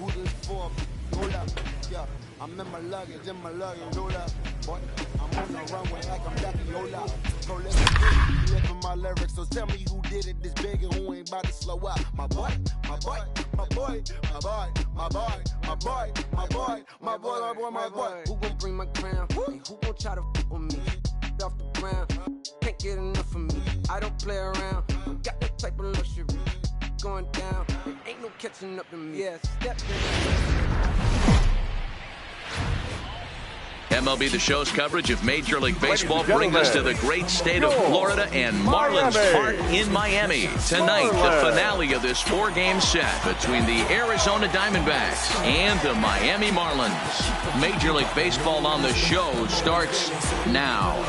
Who this for? Hold up, yeah. I'm in my luggage, hold up. Boy, I'm on the runway like I'm Jackie, hold up. Prolific, living my lyrics, so tell me who did it this big and who ain't about to slow up. My boy, my boy, my boy, my boy, my boy, my boy, my boy, my boy, my boy, my boy. Who gon' bring my crown? And who gon' try to f with me? Off the ground, can't get enough of me. I don't play around, got that type of luxury. Going down, there ain't no catching up to me. Yeah, step in. MLB The Show's coverage of Major League Baseball brings us to the great state of Florida and Marlins Park in Miami. Tonight, the finale of this 4-game set between the Arizona Diamondbacks and the Miami Marlins. Major League Baseball on the Show starts now.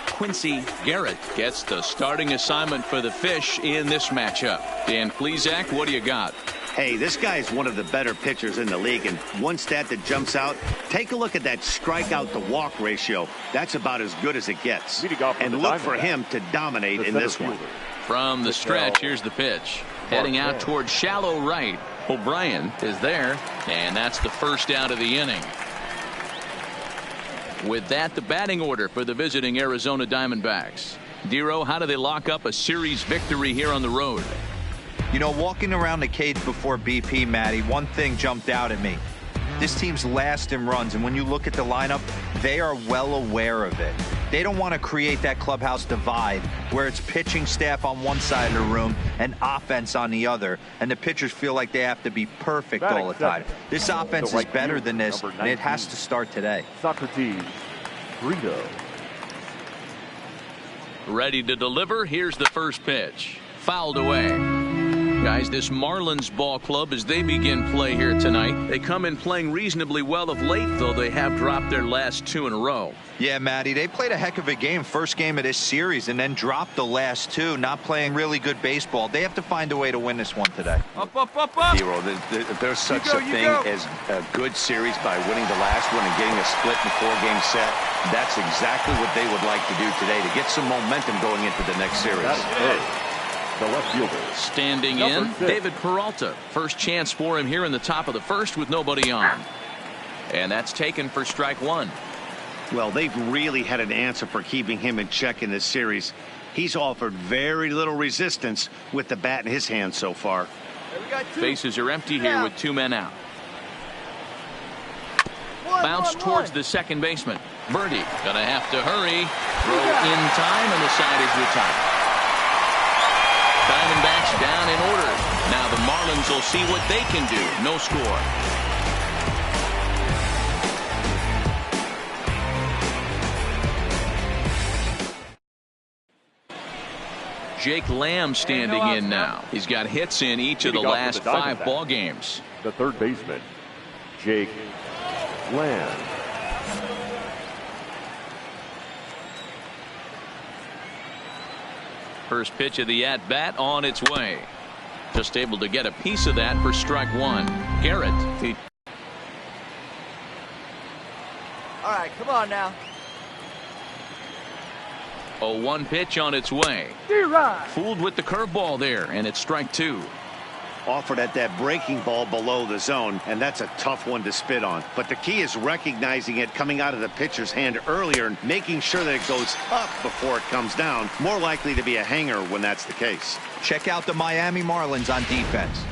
Quincy Garrett gets the starting assignment for the Fish in this matchup. Dan Plesac, what do you got? Hey, this guy is one of the better pitchers in the league, and one stat that jumps out, take a look at that strikeout to walk ratio. That's about as good as it gets. And look for him to dominate in this one. From the stretch, here's the pitch. Heading out towards shallow right. O'Brien is there, and that's the first out of the inning. With that, the batting order for the visiting Arizona Diamondbacks. Dero, how do they lock up a series victory here on the road? You know, walking around the cage before BP, Matty, one thing jumped out at me. This team's last in runs, and when you look at the lineup, they are well aware of it. They don't want to create that clubhouse divide where it's pitching staff on one side of the room and offense on the other, and the pitchers feel like they have to be perfect all the time. This offense is better than this, and it has to start today. Socrates, Brito. Ready to deliver. Here's the first pitch. Fouled away. Guys, this Marlins ball club, as they begin play here tonight, they come in playing reasonably well of late, though they have dropped their last 2 in a row. Yeah, Matty, they played a heck of a game, first game of this series, and then dropped the last 2, not playing really good baseball. They have to find a way to win this one today. Up, up, up, up. Hero, there's such a thing as a good series by winning the last one and getting a split in a 4-game set. That's exactly what they would like to do today to get some momentum going into the next series. The left fielder. Standing in, David Peralta. First chance for him here in the top of the first with nobody on. And that's taken for strike 1. Well, they've really had an answer for keeping him in check in this series. He's offered very little resistance with the bat in his hand so far. Bases are empty here with 2 men out. Bounce towards the second baseman. Birdie gonna have to hurry. Throw in time, and the side is retired. Diamondbacks down in order. Now the Marlins will see what they can do. No score. Jake Lamb standing in now. He's got hits in each of the last 5 ball games. The third baseman, Jake Lamb. First pitch of the at-bat on its way. Just able to get a piece of that for strike 1. Garrett. All right, come on now. 0-1 pitch on its way. Fooled with the curveball there, and it's strike 2. Offered at that breaking ball below the zone, and that's a tough one to spit on. But the key is recognizing it coming out of the pitcher's hand earlier and making sure that it goes up before it comes down. More likely to be a hanger when that's the case. Check out the Miami Marlins on defense.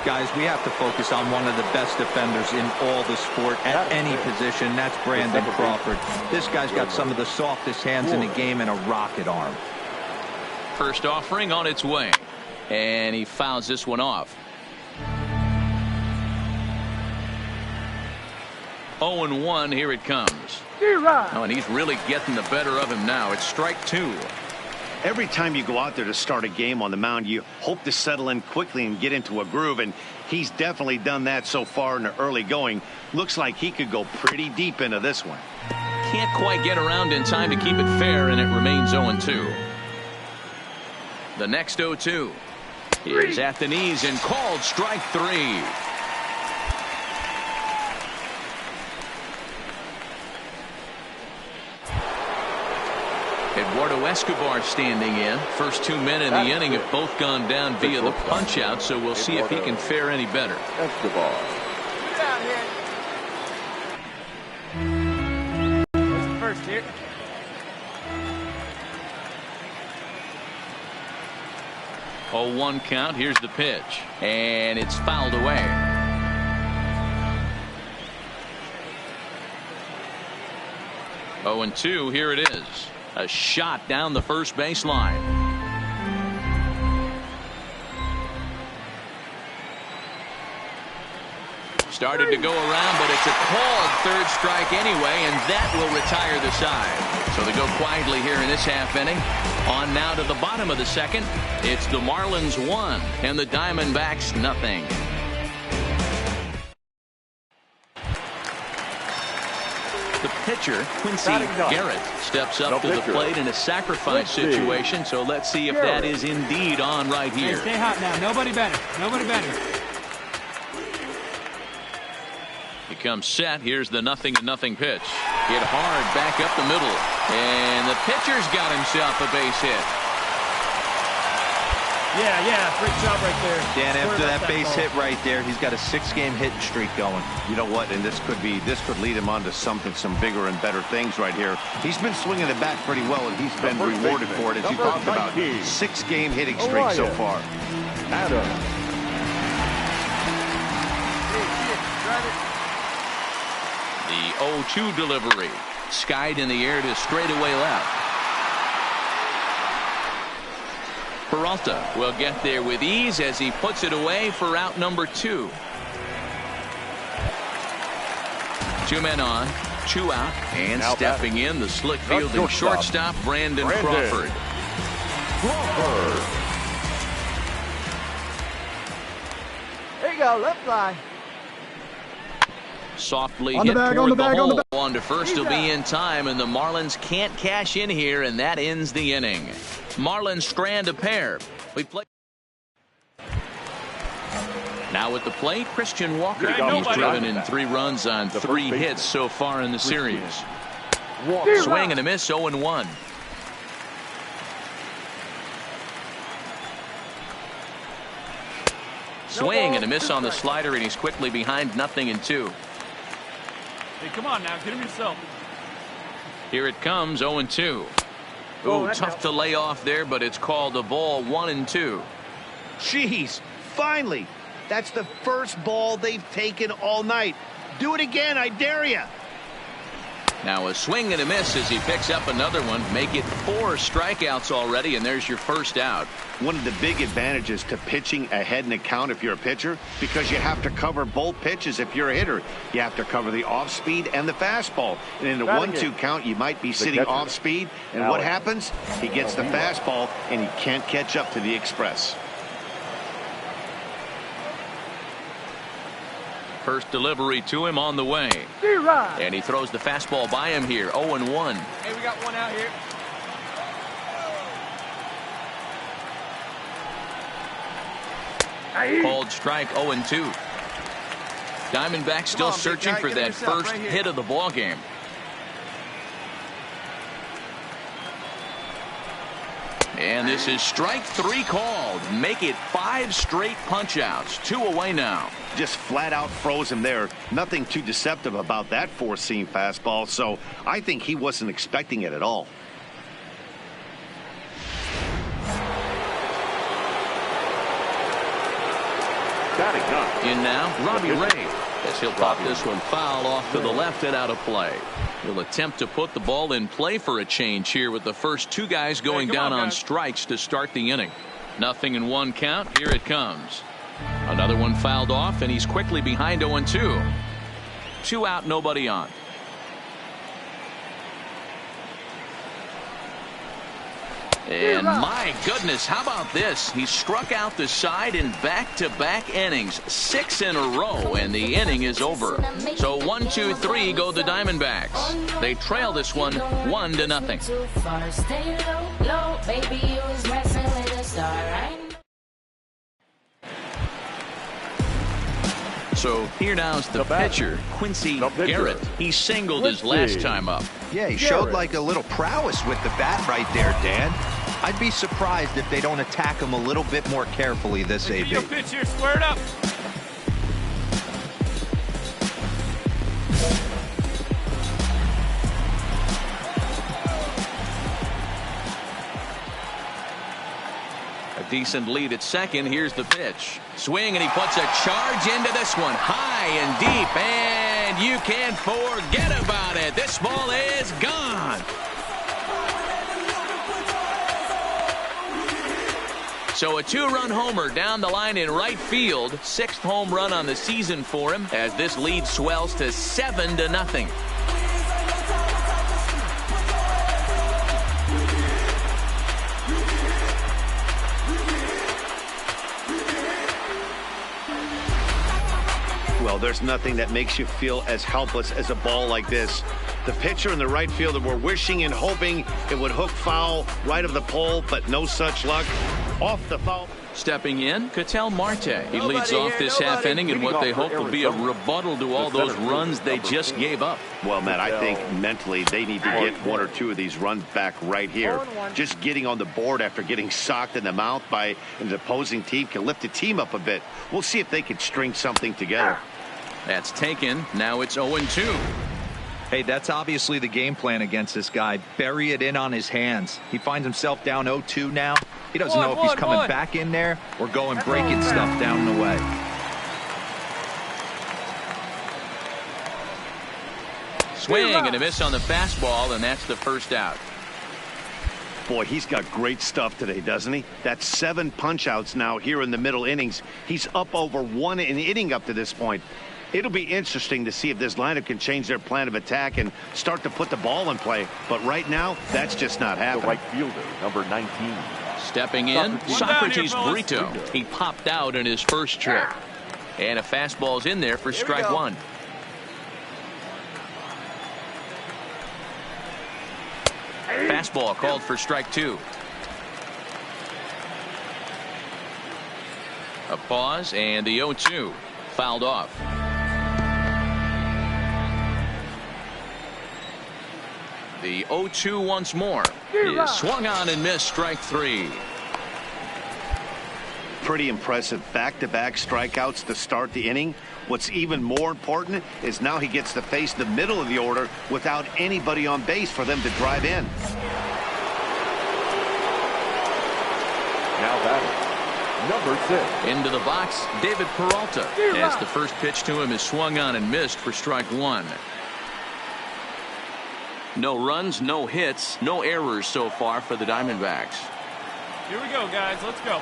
Guys, we have to focus on one of the best defenders in all the sport at any position. That's Brandon Crawford. This guy's got some of the softest hands in the game and a rocket arm. First offering on its way. And he fouls this one off. 0-1, here it comes. Oh, and he's really getting the better of him now. It's strike 2. Every time you go out there to start a game on the mound, you hope to settle in quickly and get into a groove, and he's definitely done that so far in the early going. Looks like he could go pretty deep into this one. Can't quite get around in time to keep it fair, and it remains 0-2. The next 0-2 is at the knees and called strike 3. It Eduardo Escobar standing in. First 2 men in the inning have both gone down via the punch out, so we'll see if he can fare any better. Escobar. Get out here. Where's the first here? Oh, 1 count. Here's the pitch, and it's fouled away. Oh, and 2. Here it is. A shot down the first baseline. Started to go around, but it's a called third strike anyway, and that will retire the side. So they go quietly here in this half inning. On now to the bottom of the second. It's the Marlins 1 and the Diamondbacks nothing. The pitcher, Quincy Garrett, steps up to the plate in a sacrifice situation. So let's see if that is indeed on right here. Hey, stay hot now. Nobody better. Nobody better. He comes set. Here's the 0-0 pitch. Hit hard back up the middle. And the pitcher's got himself a base hit. Yeah, great job right there. Dan, after that base hit right there, he's got a 6-game hitting streak going. You know what? And this could lead him on to some bigger and better things right here. He's been swinging the bat pretty well, and he's been rewarded for it, as you talked about. 6-game hitting streak so far. Adam. The 0-2 delivery. Skied in the air to straightaway left. Peralta will get there with ease as he puts it away for out number 2. 2 men on, 2 out, and now stepping in the slick fielding shortstop Brandon Crawford. There you go, left line. Softly hit toward the hole. On to first, will be in time, and the Marlins can't cash in here, and that ends the inning. Marlins strand a pair. We play now at the plate. Christian Walker. He's driven in 3 runs on 3 hits so far in the series. Swing and a miss. 0-1. Swing and a miss on the slider, and he's quickly behind 0-2. Hey, come on now, get him yourself. Here it comes. 0-2. Ooh, tough to lay off there, but it's called a ball. 1-2. Jeez, finally. That's the first ball they've taken all night. Do it again, I dare you. Now a swing and a miss as he picks up another one. Make it 4 strikeouts already, and there's your first out. One of the big advantages to pitching ahead in a count if you're a pitcher, because you have to cover both pitches if you're a hitter. You have to cover the off speed and the fastball. And in a 1-2 count, you might be sitting off speed. And what happens? He gets the fastball, and he can't catch up to the express. First delivery to him on the way. And he throws the fastball by him here. 0-1. Hey, we got one out here. Called strike. 0-2. Diamondbacks still searching for that first hit of the ball game. And this is strike 3 called. Make it 5 straight punch outs. 2 away now. Just flat out froze him there. Nothing too deceptive about that 4-seam fastball, so I think he wasn't expecting it at all. In now, Robbie Ray, as he'll pop this one foul off to the left and out of play. He'll attempt to put the ball in play for a change here with the first 2 guys going down on strikes to start the inning. 0-1 count. Here it comes. Another one fouled off, and he's quickly behind 0-2. 2 out, nobody on. And my goodness, how about this? He struck out the side in back-to-back innings, 6 in a row, and the inning is over. So 1-2-3 go the Diamondbacks. They trail this one 1-0. So here now's the pitcher, Quincy Garrett. He singled his last time up. Yeah, he showed like a little prowess with the bat right there, Dan. I'd be surprised if they don't attack him a little bit more carefully this AB. Your pitch here, squared up. A decent lead at second. Here's the pitch. Swing, and he puts a charge into this one. High and deep, and you can't forget about it. This ball is gone. So a two-run homer down the line in right field. Sixth home run on the season for him as this lead swells to 7-0. Well, there's nothing that makes you feel as helpless as a ball like this. The pitcher and the right fielder were wishing and hoping it would hook foul right of the pole, but no such luck. Off the foul. Stepping in, Ketel Marte. He leads off this half inning in what they hope will be a rebuttal to all those runs they just gave up. Well, Matt, I think mentally they need to get one or two of these runs back right here. Just getting on the board after getting socked in the mouth by an opposing team can lift the team up a bit. We'll see if they can string something together. That's taken. Now it's 0-2. Hey, that's obviously the game plan against this guy. Bury it in on his hands. He finds himself down 0-2 now. He doesn't know if he's coming back in there or going breaking stuff down the way. Swing and a miss on the fastball, and that's the first out. Boy, he's got great stuff today, doesn't he? That's 7 punch-outs now here in the middle innings. He's up over 1 an inning up to this point. It'll be interesting to see if this lineup can change their plan of attack and start to put the ball in play. But right now, that's just not happening. The right fielder, number 19. Stepping in, Socrates Brito. He popped out in his first trip. And a fastball's in there for strike one. Fastball called for strike two. A pause, and the 0-2 fouled off. The 0-2 once more is swung on and missed, strike three. Pretty impressive back-to-back strikeouts to start the inning. What's even more important is now he gets to face the middle of the order without anybody on base for them to drive in. Now batting, number 6. Into the box, David Peralta, as the first pitch to him is swung on and missed for strike one. No runs, no hits, no errors so far for the Diamondbacks. Here we go, guys. Let's go.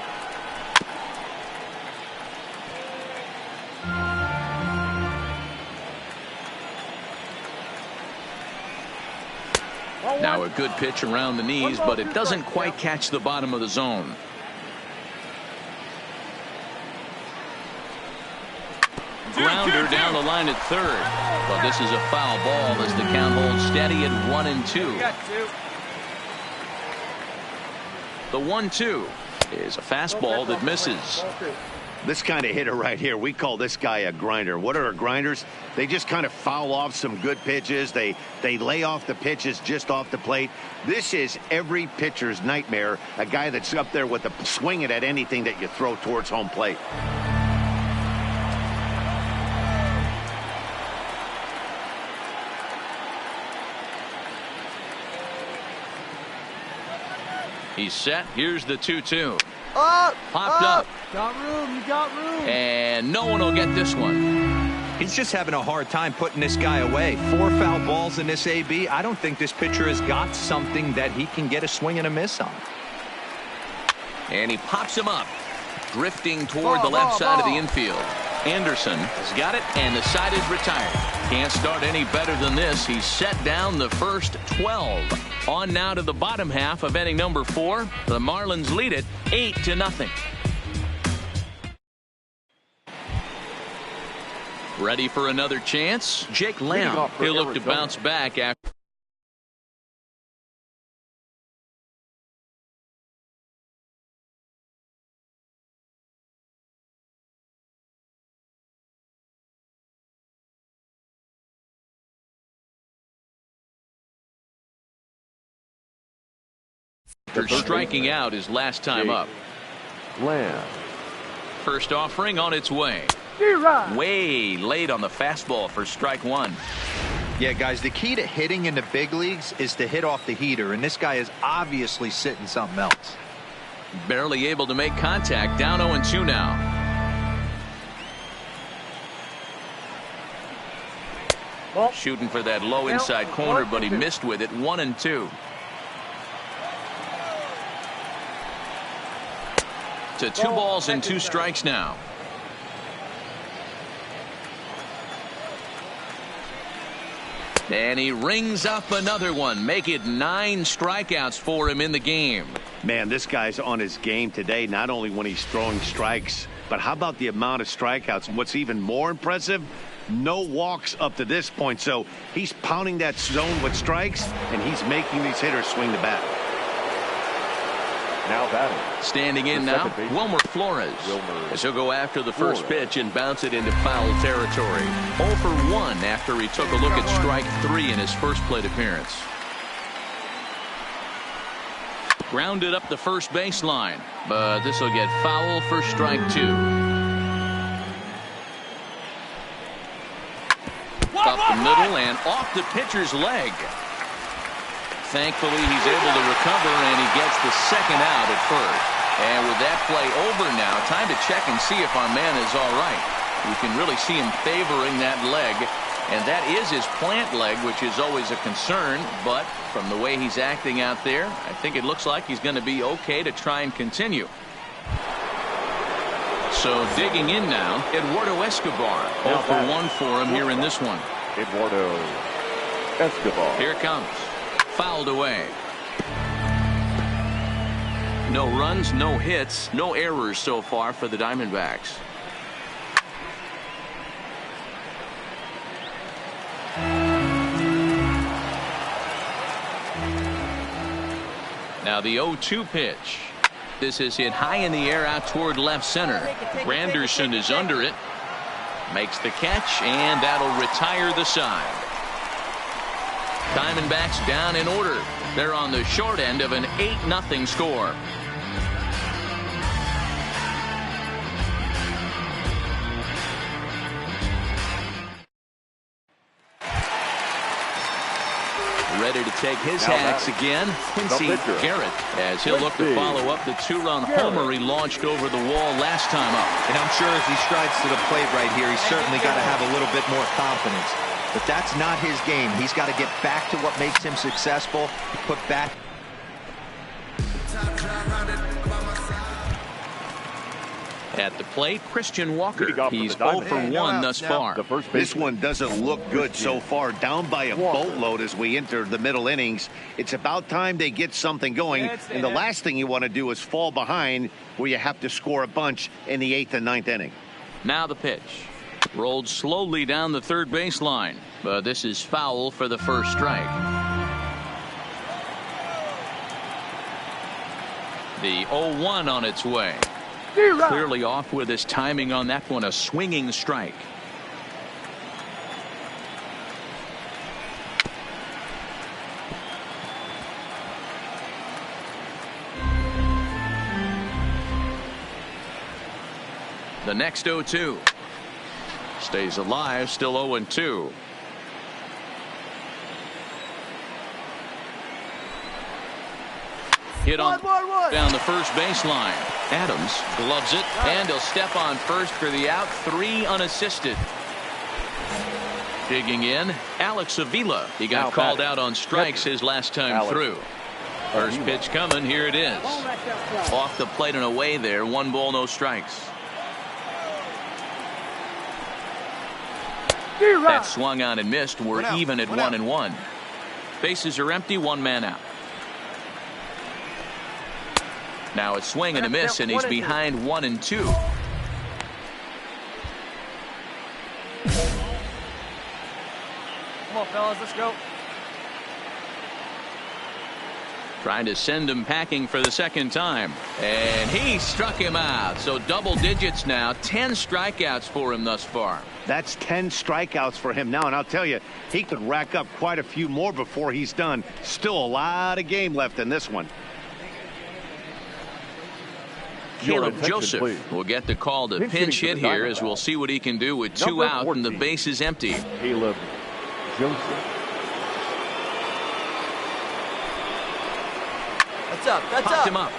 Now a good pitch around the knees, but it doesn't quite catch the bottom of the zone. Grounder down the line at third. But this is a foul ball as the count holds steady at 1-2. The 1-2 is a fastball that misses. This kind of hitter right here, we call this guy a grinder. What are grinders? They just kind of foul off some good pitches. They lay off the pitches just off the plate. This is every pitcher's nightmare, a guy that's up there with a swinging at anything that you throw towards home plate. He's set. Here's the 2-2. Popped up. Got room. You got room. And no one will get this one. He's just having a hard time putting this guy away. 4 foul balls in this AB. I don't think this pitcher has got something that he can get a swing and a miss on. And he pops him up, drifting toward the left side of the infield. Anderson has got it, and the side is retired. Can't start any better than this. He's set down the first 12. On now to the bottom half of inning number 4. The Marlins lead it 8-0. Ready for another chance? Jake Lamb. He'll look to bounce back after after striking out his last time up. Lamb. First offering on its way. Way late on the fastball for strike one. Yeah, guys, the key to hitting in the big leagues is to hit off the heater, and this guy is obviously sitting something else. Barely able to make contact. Down 0-2 now. Shooting for that low inside corner, but he missed with it. 1-2. To 2 balls and 2 strikes now. And he rings up another one. Make it 9 strikeouts for him in the game. Man, this guy's on his game today, not only when he's throwing strikes, but how about the amount of strikeouts? And what's even more impressive, no walks up to this point. So he's pounding that zone with strikes, and he's making these hitters swing the bat. Now batting. Standing in now, Wilmer Flores. As he'll go after the first pitch and bounce it into foul territory. 0 for 1 after he took a look at strike 3 in his first plate appearance. Grounded up the first baseline, but this will get foul for strike 2. Up the middle and off the pitcher's leg. Thankfully, he's able to recover, and he gets the second out at first. And with that play over now, time to check and see if our man is all right. You can really see him favoring that leg, and that is his plant leg, which is always a concern. But from the way he's acting out there, I think it looks like he's going to be okay to try and continue. So digging in now, Eduardo Escobar. 0 for 1 for him here in this one. Eduardo Escobar. Here it comes. Fouled away. No runs, no hits, no errors so far for the Diamondbacks. Now the 0-2 pitch. This is hit high in the air out toward left center. Granderson is under it. Makes the catch, and that'll retire the side. Diamondbacks down in order. They're on the short end of an 8-0 score. Ready to take his hacks again. Quincy Garrett, as he'll look to follow up the 2-run homer he launched over the wall last time up. And I'm sure as he strides to the plate right here, he's certainly got to have a little bit more confidence. But that's not his game. He's got to get back to what makes him successful. Put back. At the plate, Christian Walker. He's 0 for 1 thus far. This one doesn't look good so far. Down by a boatload as we enter the middle innings. It's about time they get something going. And the last thing you want to do is fall behind where you have to score a bunch in the 8th and 9th inning. Now the pitch. Rolled slowly down the third baseline, but this is foul for the first strike. The 0-1 on its way. Clearly off with his timing on that one. A swinging strike. The next 0-2. Stays alive, still 0-2. Hit on down the first baseline. Adams gloves it, and he'll step on first for the out. 3 unassisted. Digging in, Alex Avila. He got called out on strikes his last time through. First pitch coming. Here it is. Off the plate and away there. 1 ball, no strikes. That swung on and missed. We're even at 1-1. Bases are empty. 1 man out. Now it's swing and a miss, and he's behind 1-2. Come on, fellas, let's go. Trying to send him packing for the second time, and he struck him out. So double digits now. 10 strikeouts for him thus far. That's 10 strikeouts for him now, and I'll tell you, he could rack up quite a few more before he's done. Still a lot of game left in this one. Caleb attention, Joseph please. will get the call to Pinch pinch hitting hit for the here as we'll Diamondbacks. see what he can do with two Number out and the 14. base is empty. Caleb Joseph. That's up. That's Popped up. him up.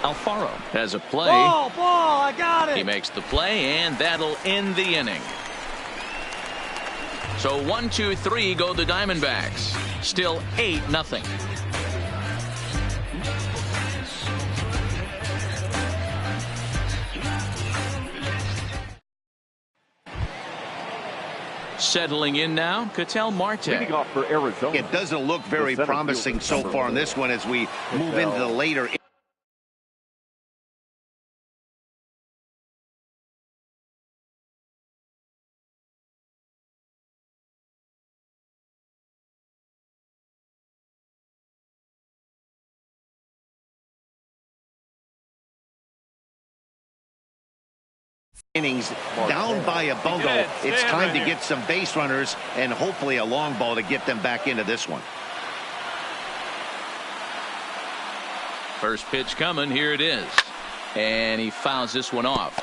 Alfaro has a play. Ball, I got it. He makes the play, and that'll end the inning. So 1, 2, 3 go the Diamondbacks. Still 8-0. Settling in now, Ketel Marte. Leading off for Arizona. It doesn't look very The center promising fielder, so number far in this one as we move into the later. Innings down by a bundle. It's time to get some base runners and hopefully a long ball to get them back into this one. First pitch coming. Here it is. And he fouls this one off.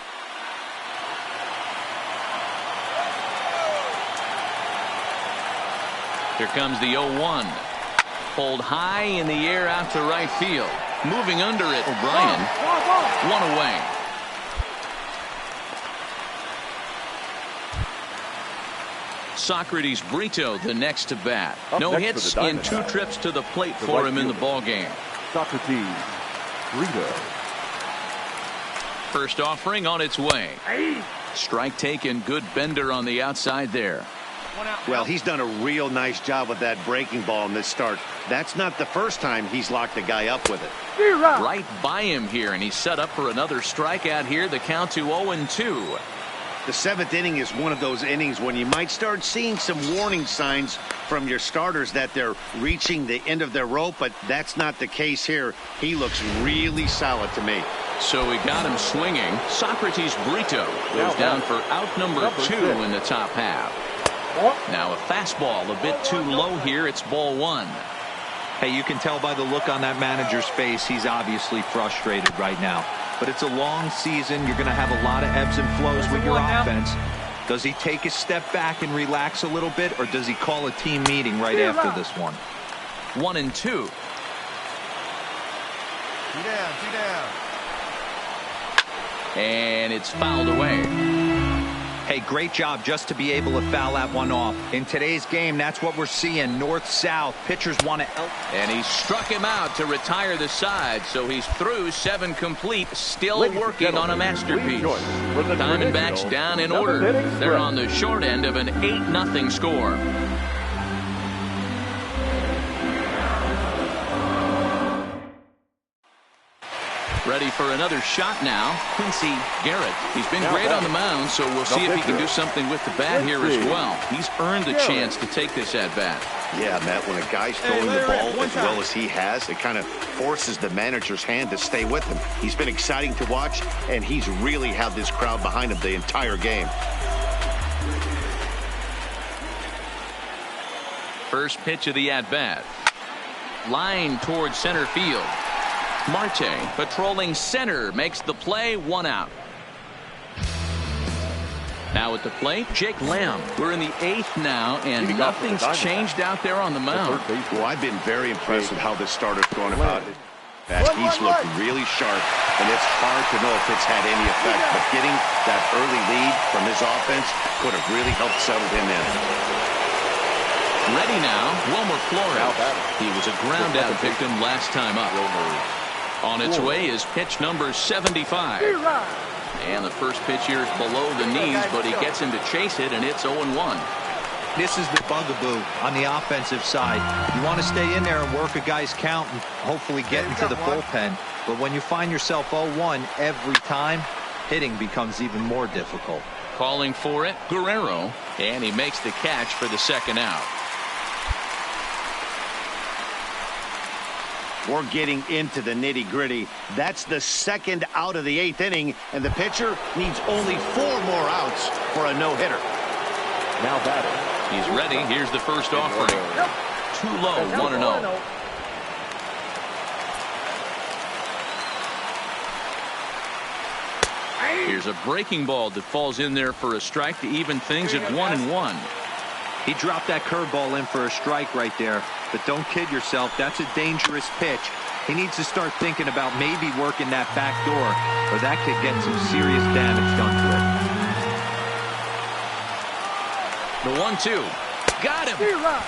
Here comes the 0-1. Pulled high in the air out to right field. Moving under it, O'Brien. One away. Socrates Brito the next to bat. Up No next hits for the in 2 Diamondbacks. trips to the plate The for right him in the fielder. ball game. Socrates Brito. First offering on its way. Strike taken. Good bender on the outside there. Well, he's done a real nice job with that breaking ball in this start. That's not the first time he's locked a guy up with it. Right by him here, and he's set up for another strikeout here. The count to 0-2. The 7th inning is one of those innings when you might start seeing some warning signs from your starters that they're reaching the end of their rope, but that's not the case here. He looks really solid to me. So we got him swinging. Socrates Brito goes down for out number 2 in the top half. Now a fastball a bit too low here. It's ball 1. Hey, you can tell by the look on that manager's face, he's obviously frustrated right now. But it's a long season. You're going to have a lot of ebbs and flows with your offense. Does he take a step back and relax a little bit, or does he call a team meeting right after this one? 1-2. Two down. And it's fouled away. Hey, great job just to be able to foul that one off. In today's game, that's what we're seeing. North-south. Pitchers want to... And he struck him out to retire the side. So he's through 7 complete. Still working on a masterpiece. Diamondbacks down in order. They're on the short end of an 8-0 score. Ready for another shot now. Quincy Garrett. He's been great on the mound, so we'll see if he can do something with the bat here as well. He's earned the chance to take this at bat. Yeah, Matt, when a guy's throwing the ball as well as he has, it kind of forces the manager's hand to stay with him. He's been exciting to watch, and he's really had this crowd behind him the entire game. First pitch of the at-bat. Line towards center field. Marte patrolling center makes the play. 1 out. Now at the plate, Jake Lamb. We're in the 8th now, and nothing's changed out there on the mound. Well, I've been very impressed with how this starter's going about it. He's looked really sharp, and it's hard to know if it's had any effect, but getting that early lead from his offense could have really helped settle him in. Ready now, Wilmer Flores. He was a ground-out victim last time up. On its way is pitch number 75. And the first pitch here is below the knees, but he gets him to chase it, and it's 0-1. This is the bugaboo on the offensive side. You want to stay in there and work a guy's count and hopefully get into the bullpen. But when you find yourself 0-1 every time, hitting becomes even more difficult. Calling for it, Guerrero, and he makes the catch for the 2nd out. We're getting into the nitty-gritty. That's the 2nd out of the 8th inning, and the pitcher needs only 4 more outs for a no-hitter. Now batting. He's ready. Here's the first offering. Too low, 1-0. Here's a breaking ball that falls in there for a strike to even things at 1-1. He dropped that curveball in for a strike right there. But don't kid yourself, that's a dangerous pitch. He needs to start thinking about maybe working that back door, or that could get some serious damage done to it. The 1-2. Got him.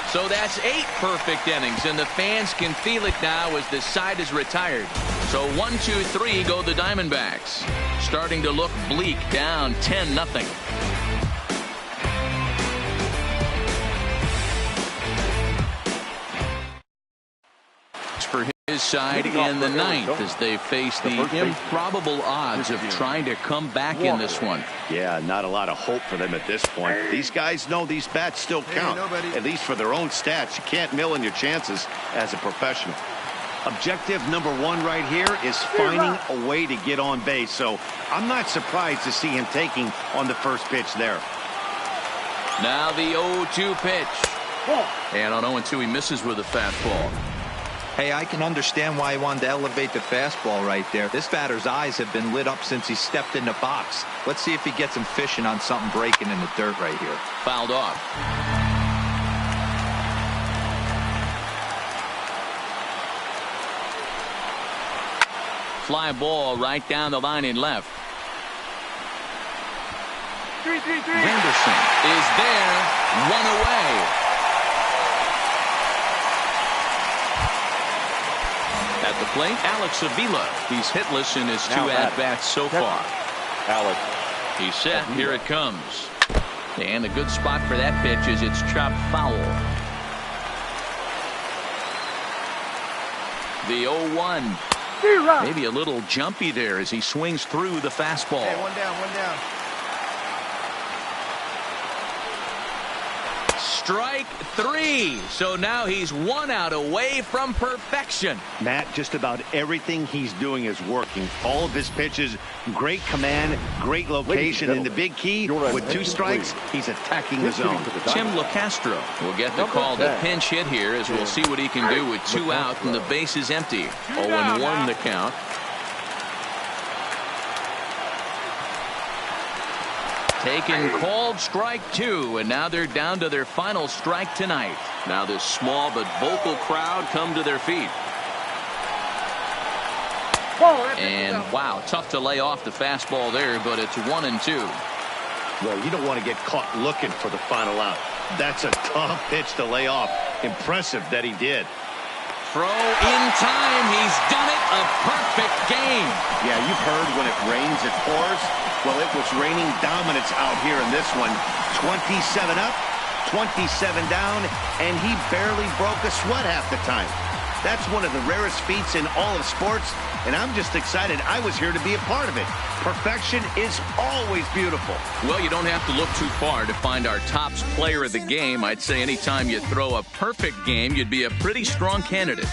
So that's 8 perfect innings, and the fans can feel it now as the side is retired. So 1-2-3 go the Diamondbacks. Starting to look bleak, down 10-0. For his side in the 9th as they face the improbable odds of trying to come back in this one. Yeah, not a lot of hope for them at this point. These guys know these bats still count, at least for their own stats. You can't mill in your chances as a professional. Objective number 1 right here is finding a way to get on base. So I'm not surprised to see him taking on the first pitch there. Now the 0-2 pitch. And on 0-2 he misses with a fastball. Hey, I can understand why he wanted to elevate the fastball right there. This batter's eyes have been lit up since he stepped in the box. Let's see if he gets him fishing on something breaking in the dirt right here. Fouled off. Fly ball right down the line in left. Henderson is there. 1 away. At the plate, Alex Avila. He's hitless in his 2 at-bats so far. Alex. He's set. Here it comes. And a good spot for that pitch is it's chopped foul. The 0-1. Maybe a little jumpy there as he swings through the fastball. Hey, one down. Strike 3. So now he's 1 out away from perfection. Matt, just about everything he's doing is working. All of his pitches, great command, great location, and the big key, with 2 strikes, he's attacking the zone. Tim LaCastro will get the call to pinch hit here as we'll see what he can do with 2 out and the base is empty. 0-1 the count. Taken called strike 2, and now they're down to their final strike tonight. Now this small but vocal crowd come to their feet. And wow, tough to lay off the fastball there, but it's 1-2. Well, you don't want to get caught looking for the final out. That's a tough pitch to lay off. Impressive that he did. Throw in time. He's done it. A perfect game. Yeah, you've heard when it rains, it pours. Well, it was raining dominance out here in this one. 27 up, 27 down, and he barely broke a sweat half the time. That's one of the rarest feats in all of sports, and I'm just excited I was here to be a part of it. Perfection is always beautiful. Well, you don't have to look too far to find our tops player of the game. I'd say anytime you throw a perfect game, you'd be a pretty strong candidate.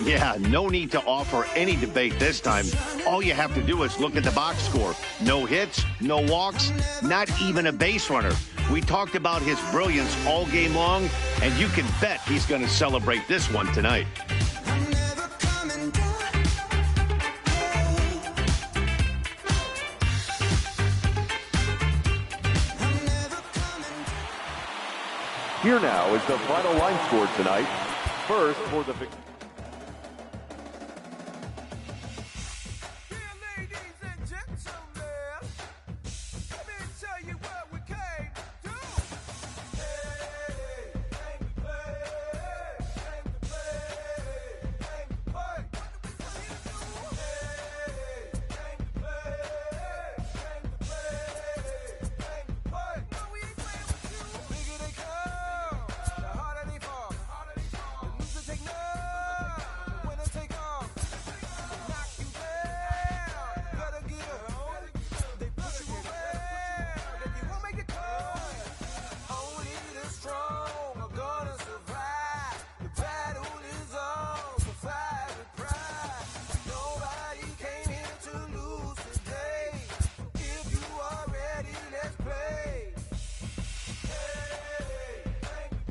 Yeah, no need to offer any debate this time. All you have to do is look at the box score. No hits, no walks, not even a base runner. We talked about his brilliance all game long, and you can bet he's going to celebrate this one tonight. Here now is the final line score tonight. First for the victory.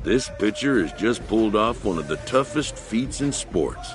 This pitcher has just pulled off one of the toughest feats in sports.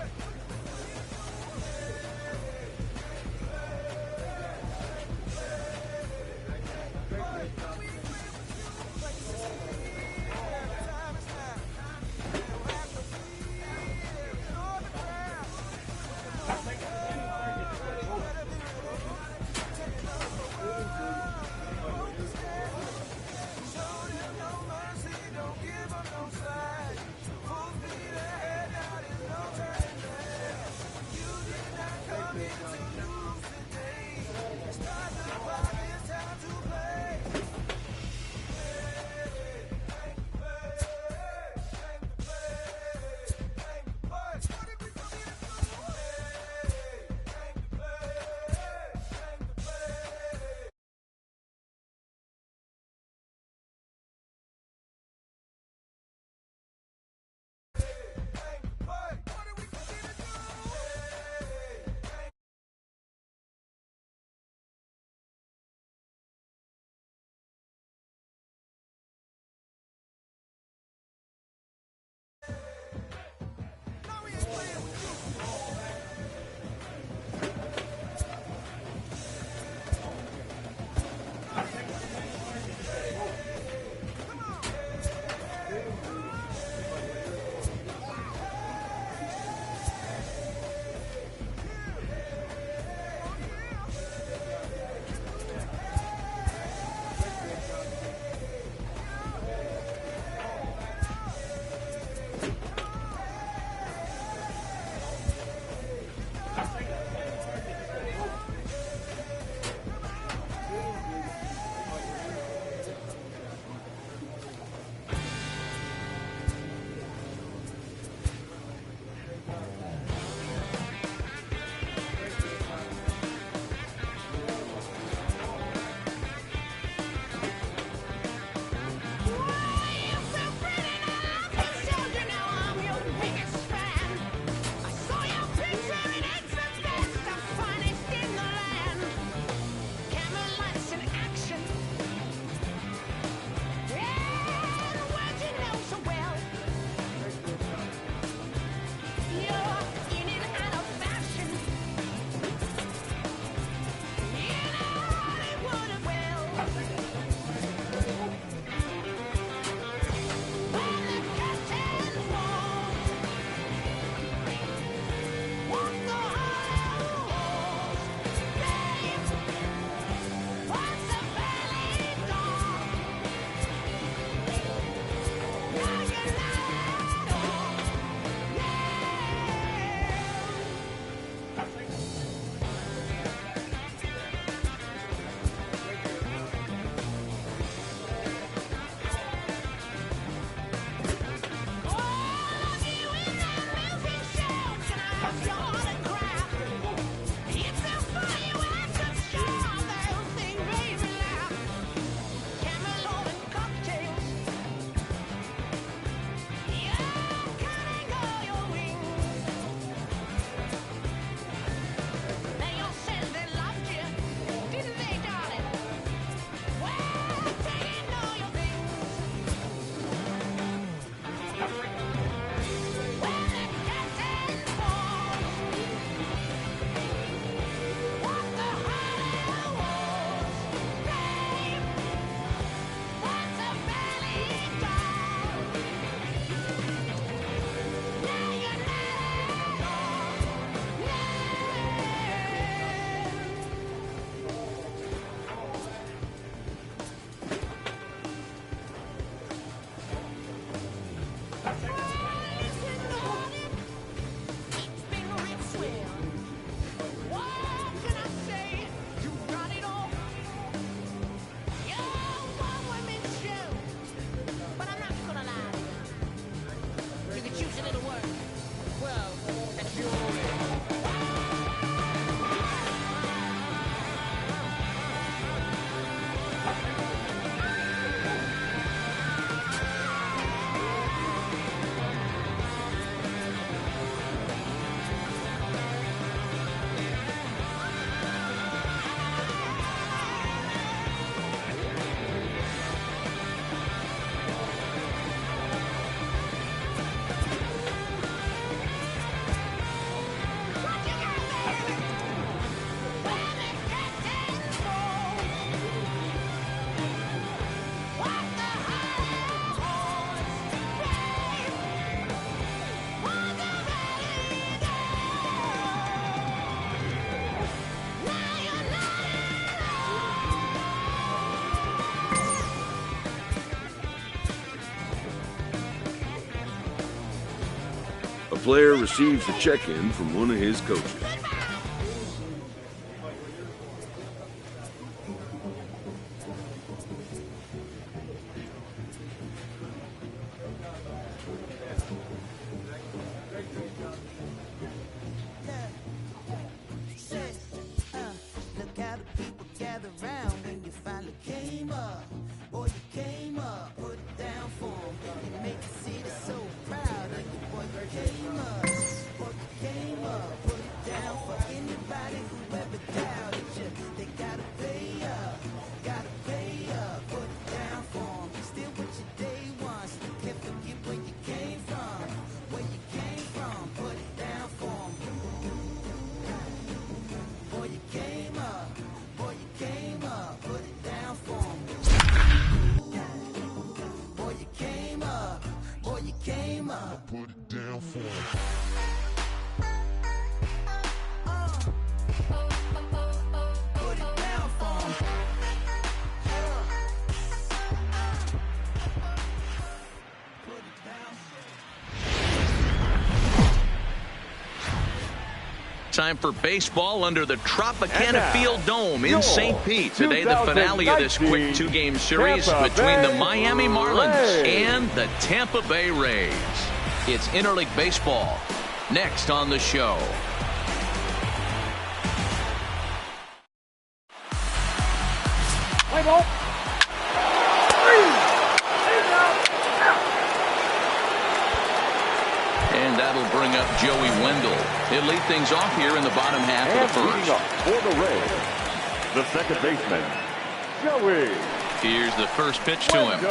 player receives a check-in from one of his coaches. Time for baseball under the Tropicana Field Dome in St. Pete. Today, the finale of this quick two-game series between the Miami Marlins and the Tampa Bay Rays. It's interleague baseball next on the show. Play ball. And that'll bring up Joey Wendell. He'll lead things off here in the bottom half of the first. Up for the Rays, the second baseman, Joey. Here's the first pitch to him.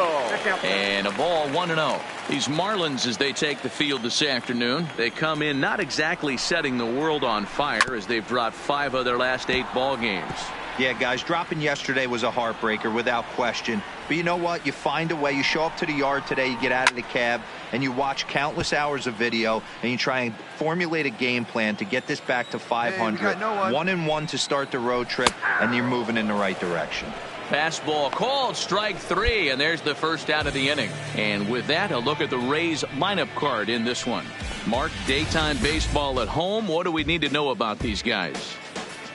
And a ball 1-0. These Marlins, as they take the field this afternoon, they come in not exactly setting the world on fire as they've dropped 5 of their last 8 ball games. Yeah, guys, dropping yesterday was a heartbreaker without question. But you know what? You find a way. You show up to the yard today, you get out of the cab, and you watch countless hours of video, and you try and formulate a game plan to get this back to 500. 1-1 to start the road trip, and you're moving in the right direction. Fastball called, strike 3, and there's the first out of the inning. And with that, a look at the Rays lineup card in this one. Mark, daytime baseball at home. What do we need to know about these guys?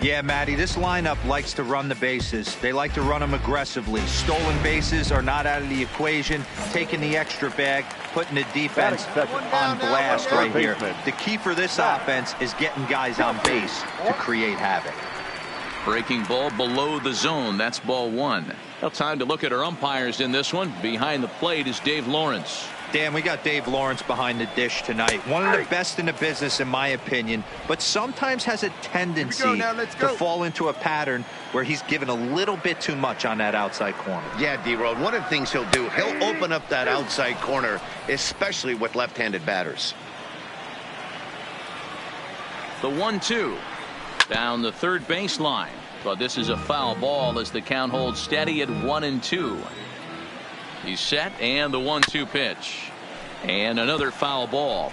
Yeah, Matty, this lineup likes to run the bases. They like to run them aggressively. Stolen bases are not out of the equation. Taking the extra bag, putting the defense on blast right here. The key for this offense is getting guys on base to create havoc. Breaking ball below the zone. That's ball 1. Well, time to look at our umpires in this one. Behind the plate is Dave Lawrence. Dan, we got Dave Lawrence behind the dish tonight. One of the best in the business, in my opinion, but sometimes has a tendency to fall into a pattern where he's given a little bit too much on that outside corner. Yeah, D-Road, one of the things he'll do, he'll open up that outside corner, especially with left-handed batters. The 1-2 down the third baseline, but this is a foul ball as the count holds steady at 1-2. He's set, and the 1-2 pitch. And another foul ball.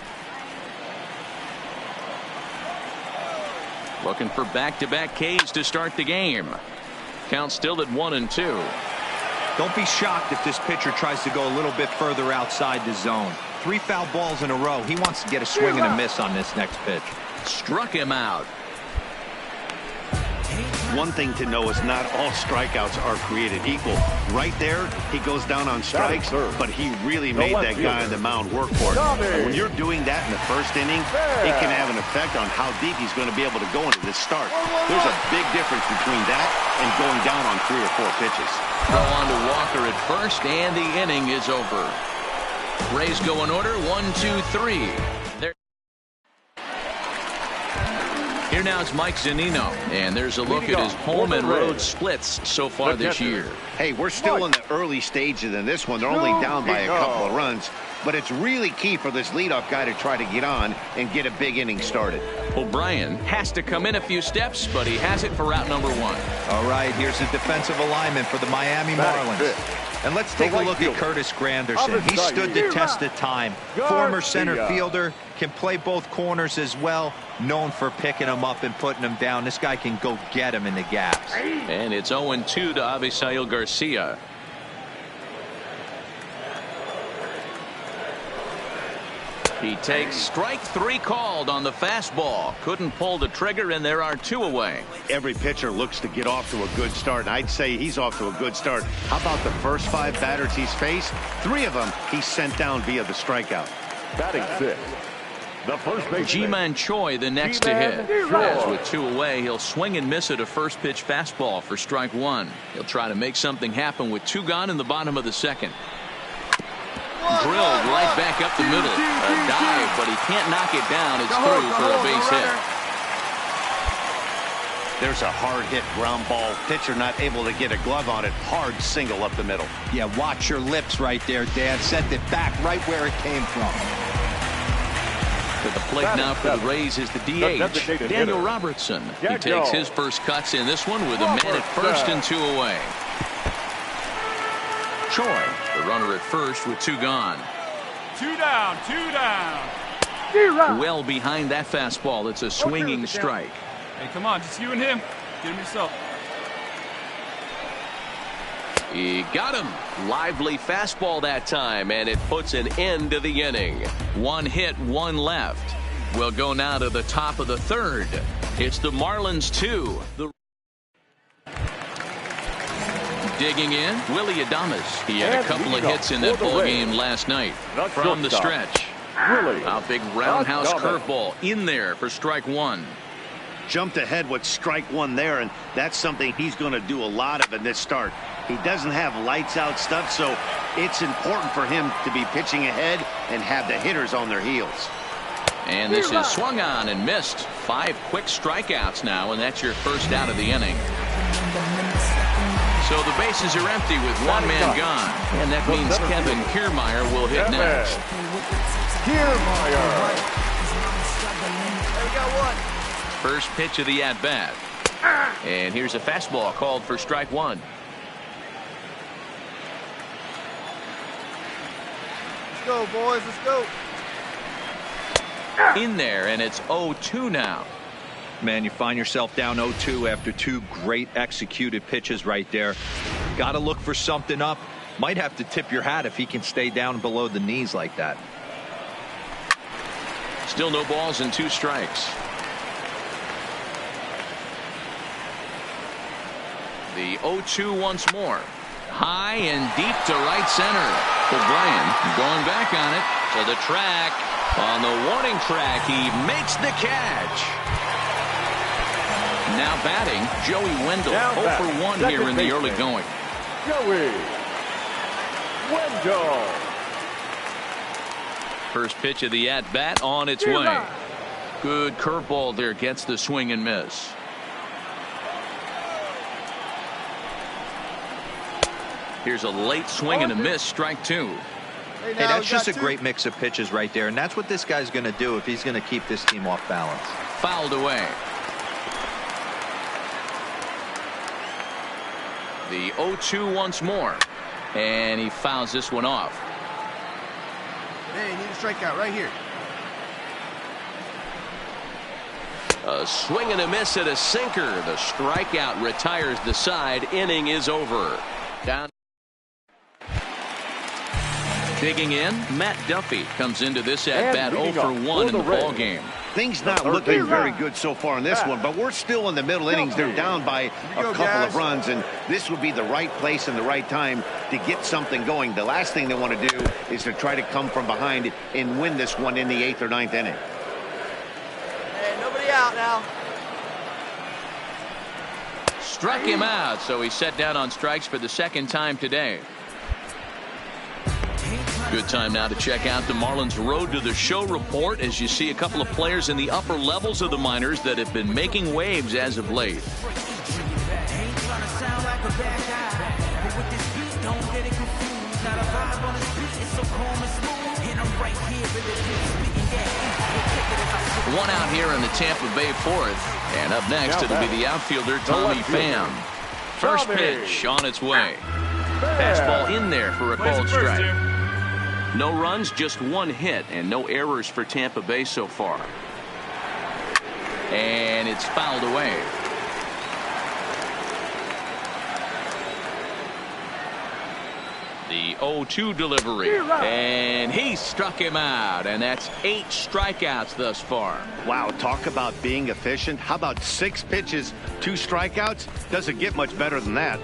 Looking for back-to-back Ks to start the game. Count still at 1-2. Don't be shocked if this pitcher tries to go a little bit further outside the zone. 3 foul balls in a row. He wants to get a swing and a miss on this next pitch. Struck him out. One thing to know is not all strikeouts are created equal. Right there, he goes down on strikes, but he really made that guy on the mound work for it. And when you're doing that in the first inning, it can have an effect on how deep he's going to be able to go into this start. There's a big difference between that and going down on 3 or 4 pitches. Throw on to Walker at first, and the inning is over. Rays go in order, 1, 2, 3. Here now is Mike Zunino, and there's a look at his home and road splits so far this year. Hey, we're still in the early stages in this one. They're only down by a couple of runs, but it's really key for this leadoff guy to try to get on and get a big inning started. O'Brien has to come in a few steps, but he has it for route number 1. All right, here's the defensive alignment for the Miami Marlins. And let's take a look at Curtis Granderson. He stood the test of time. Former center fielder, can play both corners as well. Known for picking him up and putting him down. This guy can go get him in the gaps. And it's 0-2 to Avisail Garcia. He takes strike 3 called on the fastball. Couldn't pull the trigger, and there are 2 away. Every pitcher looks to get off to a good start, and I'd say he's off to a good start. How about the first 5 batters he's faced? 3 of them he sent down via the strikeout. Batting 6. The first baseman. Ji-Man Choi the next to hit. As with 2 away, he'll swing and miss at a first pitch fastball for strike 1. He'll try to make something happen with 2 gone in the bottom of the second. Drilled right back up the middle. A dive, but he can't knock it down. It's through for a base hit. There's a hard hit ground ball. Pitcher not able to get a glove on it. Hard single up the middle. Yeah, watch your lips right there, Dan. Sent it back right where it came from. To the plate now for the Rays is the DH, Daniel Robertson. He takes his first cuts in this one with a man at first and 2 away. Choi, the runner at first with 2 gone. 2 down, 2 down. Well behind that fastball. It's a swinging strike. Hey, come on, just you and him. Get him yourself. He got him. Lively fastball that time, and it puts an end to the inning. 1 hit, 1 left. We'll go now to the top of the 3rd. It's the Marlins 2. Digging in, Willie Adames. He had a couple of hits in that ball game last night. From the stretch. A big roundhouse curveball in there for strike 1. Jumped ahead with strike 1 there, and that's something he's going to do a lot of in this start. He doesn't have lights out stuff, so it's important for him to be pitching ahead and have the hitters on their heels. And this is swung on and missed. 5 quick strikeouts now, and that's your first out of the inning. So the bases are empty with 1 man gone, and that means Kevin Kiermaier will hit next. Kiermaier. First pitch of the at-bat. And here's a fastball called for strike 1. Let's go, boys. Let's go. In there, and it's 0-2 now. Man, you find yourself down 0-2 after 2 great executed pitches right there. Got to look for something up. Might have to tip your hat if he can stay down below the knees like that. Still no balls and 2 strikes. The 0-2 once more. High and deep to right center. O'Brien going back on it to the track. On the warning track, he makes the catch. Now batting, Joey Wendell. 0 for 1 here in the early going. Joey Wendell. First pitch of the at-bat on its way. Good curveball there, gets the swing and miss. Here's a late swing and a miss, strike 2. Hey, that's just a great mix of pitches right there, and that's what this guy's going to do if he's going to keep this team off balance. Fouled away. The 0-2 once more, and he fouls this one off. Hey, you need a strikeout right here. A swing and a miss at a sinker. The strikeout retires the side. Inning is over. Down. Digging in, Matt Duffy comes into this at-bat 0 for 1 in the ball game. Things not looking very good so far in this one, but we're still in the middle innings. They're down by a couple of runs, and this would be the right place and the right time to get something going. The last thing they want to do is to try to come from behind and win this one in the 8th or 9th inning. Hey, nobody out now. Struck him out, so he's set down on strikes for the 2nd time today. Good time now to check out the Marlins Road to the Show report as you see a couple of players in the upper levels of the minors that have been making waves as of late. One out here in the Tampa Bay 4th, and up next it'll be the outfielder Tommy Pham. First pitch on its way. Fastball in there for a called strike. No runs, just 1 hit, and no errors for Tampa Bay so far. And it's fouled away. The 0-2 delivery, and he struck him out, and that's 8 strikeouts thus far. Wow, talk about being efficient. How about 6 pitches, 2 strikeouts? Doesn't get much better than that.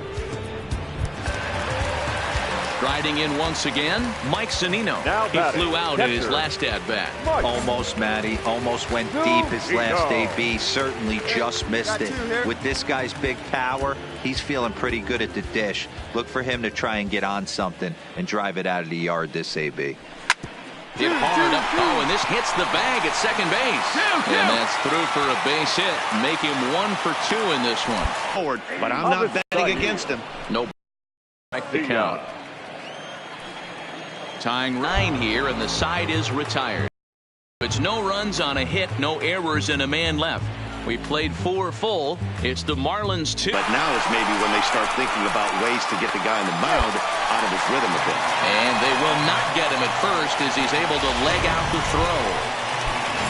Striding in once again, Mike Zunino. He flew out in his last at-bat. Almost, Matty. Almost went deep his last AB. Certainly just missed it. With this guy's big power, he's feeling pretty good at the dish. Look for him to try and get on something and drive it out of the yard this AB. Hit hard up. Oh, and this hits the bag at second base. And that's through for a base hit. Make him 1 for 2 in this one. Forward, but I'm not betting against him. No. Back the count. Tying 9 here, and the side is retired. It's no runs on a hit, no errors, and a man left. We played 4 full. It's the Marlins 2. But now is maybe when they start thinking about ways to get the guy on the mound out of his rhythm a bit. And they will not get him at first as he's able to leg out the throw.